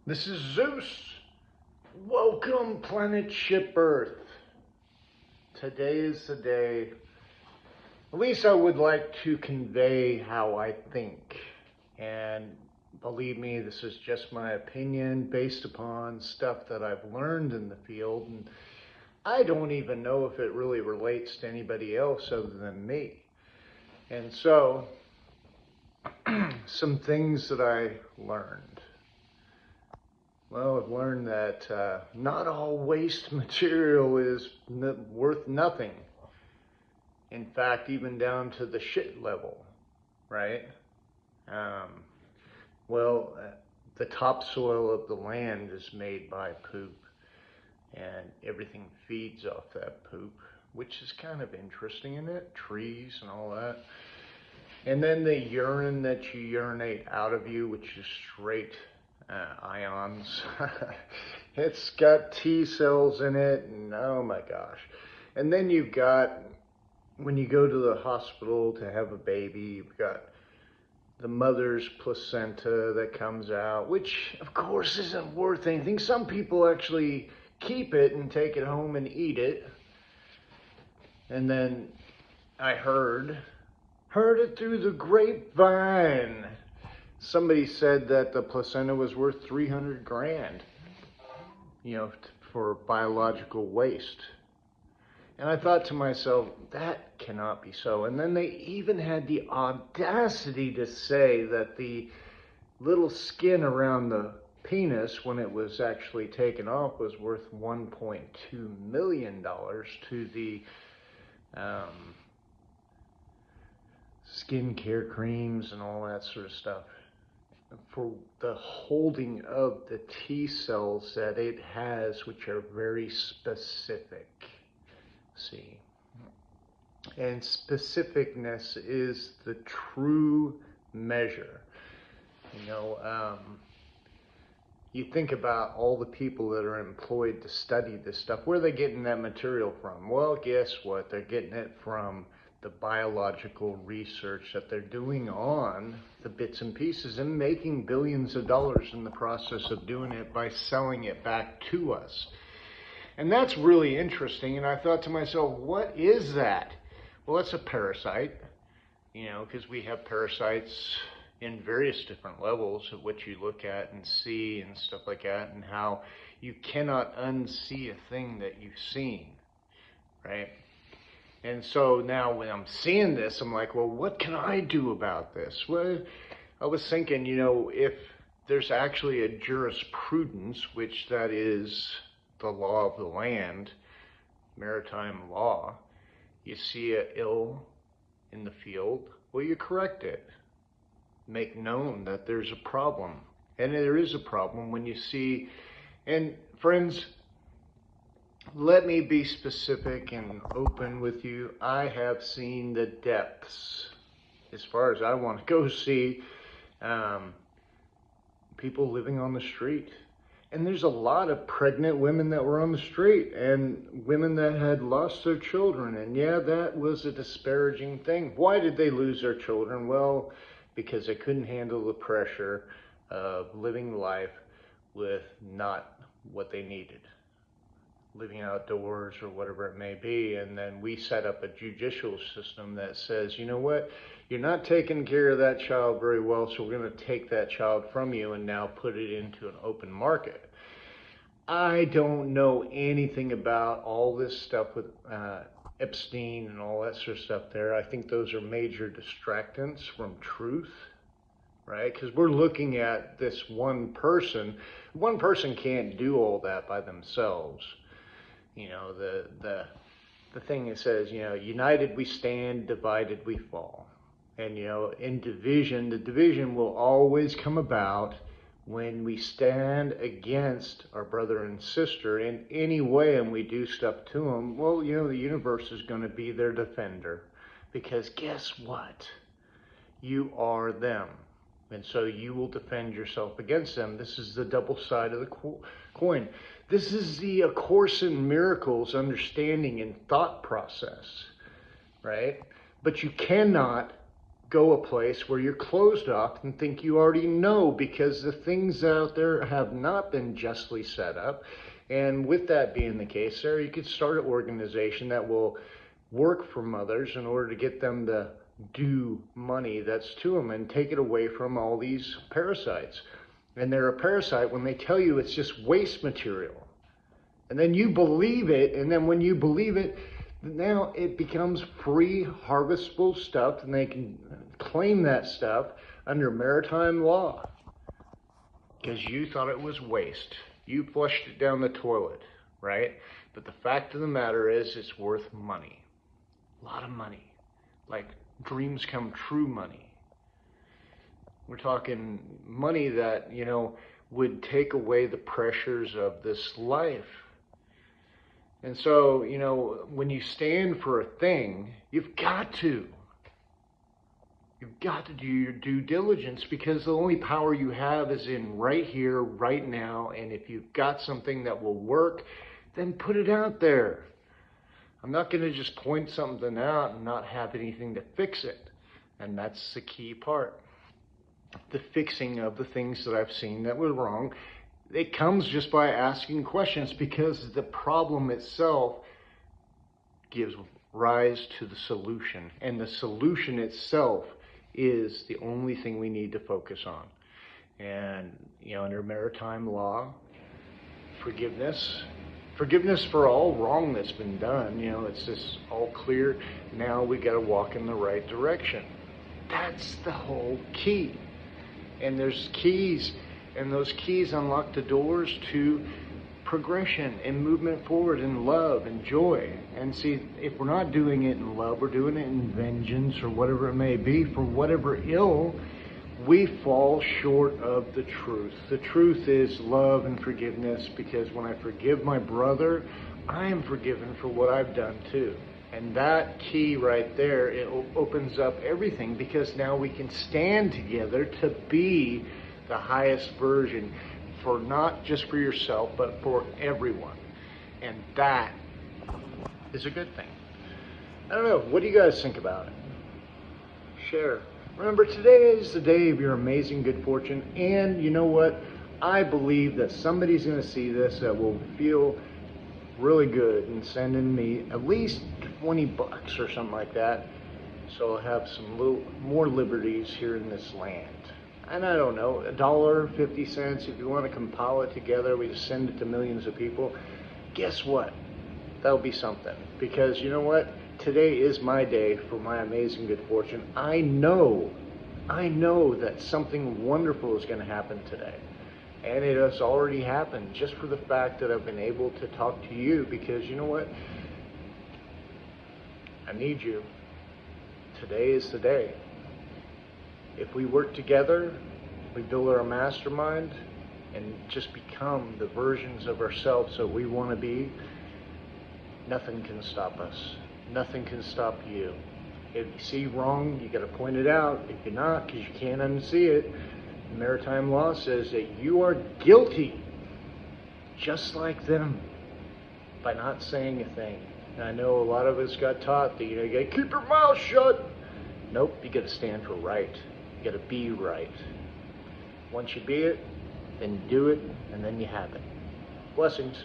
This is Zeus. Welcome, planet ship Earth. Today is the day. At least I would like to convey how I think. And believe me, this is just my opinion based upon stuff that I've learned in the field. And I don't even know if it really relates to anybody else other than me. And so, some things that I learned. Well, I've learned that not all waste material is worth nothing. In fact, even down to the shit level, right? Um, the topsoil of the land is made by poop, and everything feeds off that poop, which is kind of interesting, isn't it? Trees and all that. And then the urine that you urinate out of you, which is straight ions. It's got T cells in it, and oh my gosh. And then you've got, when you go to the hospital to have a baby, you've got the mother's placenta that comes out, which of course isn't worth anything. Some people actually keep it and take it home and eat it. And then I heard it through the grapevine. Somebody said that the placenta was worth 300 grand, for biological waste. And I thought to myself, that cannot be so. And then they even had the audacity to say that the little skin around the penis, when it was actually taken off, was worth $1.2 million to the skincare creams and all that sort of stuff, for the holding of the T cells that it has, which are very specific. See, and specificness is the true measure. You think about all the people that are employed to study this stuff. Where are they getting that material from? Well, guess what? They're getting it from the biological research that they're doing on the bits and pieces and making billions of dollars in the process of doing it by selling it back to us. And that's really interesting. And I thought to myself, what is that? Well, it's a parasite, because we have parasites in various different levels of what you look at and see and stuff like that, and how you cannot unsee a thing that you've seen, right? And so now when I'm seeing this, I'm like, well, what can I do about this? Well, I was thinking, if there's actually a jurisprudence, which that is the law of the land, maritime law, you see a ill in the field, well, you correct it. Make known that there's a problem. And there is a problem when you see, and friends, let me be specific and open with you. I have seen the depths, as far as I want to go see, people living on the street. And there's a lot of pregnant women that were on the street, and women that had lost their children. And yeah, that was a disparaging thing. Why did they lose their children? Well, because they couldn't handle the pressure of living life with not what they needed, living outdoors or whatever it may be. And then we set up a judicial system that says, you know what, you're not taking care of that child very well, so we're going to take that child from you and now put it into an open market. I don't know anything about all this stuff with Epstein and all that sort of stuff there. I think those are major distractants from truth, right? Because we're looking at this one person. One person can't do all that by themselves. The thing that says, united we stand, divided we fall. And, in division, the division will always come about when we stand against our brother and sister in any way and we do stuff to them. Well, the universe is going to be their defender, because guess what? You are them. And so you will defend yourself against them. This is the double side of the coin. This is the A Course in Miracles understanding and thought process, right? But you cannot go a place where you're closed off and think you already know, because the things out there have not been justly set up. And with that being the case, Sarah, you could start an organization that will work for mothers in order to get them to do money that's to them and take it away from all these parasites. And they're a parasite when they tell you it's just waste material. And then you believe it, and then when you believe it, now it becomes free harvestable stuff, and they can claim that stuff under maritime law because you thought it was waste. You flushed it down the toilet, right? But the fact of the matter is it's worth money. A lot of money. Like dreams come true money. We're talking money that, would take away the pressures of this life. And so, when you stand for a thing, you've got to do your due diligence, because the only power you have is in right here, right now. And if you've got something that will work, then put it out there. I'm not going to just point something out and not have anything to fix it. And that's the key part. The fixing of the things that I've seen that were wrong. It comes just by asking questions, because the problem itself gives rise to the solution. And the solution itself is the only thing we need to focus on. And, under maritime law, forgiveness for all wrong that's been done. It's just all clear. Now we got to walk in the right direction. That's the whole key. And there's keys, and those keys unlock the doors to progression and movement forward in love and joy. And see, if we're not doing it in love, we're doing it in vengeance or whatever it may be, for whatever ill, we fall short of the truth. The truth is love and forgiveness, because when I forgive my brother, I am forgiven for what I've done too. And that key right there, it opens up everything, because now we can stand together to be the highest version, for not just for yourself, but for everyone. And that is a good thing. I don't know, what do you guys think about it? Share. Remember, today is the day of your amazing good fortune, and you know what? I believe that somebody's going to see this that will feel really good and sending me at least $20 or something like that, so I'll have some little more liberties here in this land. And I don't know, $1, 50 cents, if you want to compile it together, we just send it to millions of people. Guess what? That'll be something, because you know what? Today is my day for my amazing good fortune. I know that something wonderful is going to happen today. And it has already happened, just for the fact that I've been able to talk to you, because you know what? I need you. Today is the day. If we work together, we build our mastermind and just become the versions of ourselves that we want to be, nothing can stop us. Nothing can stop you. If you see wrong, you got to point it out. If you're not, because you can't unsee it, maritime law says that you are guilty, just like them, by not saying a thing. And I know a lot of us got taught that you got to keep your mouth shut. Nope, you got to stand for right. You got to be right. Once you be it, then do it, and then you have it. Blessings.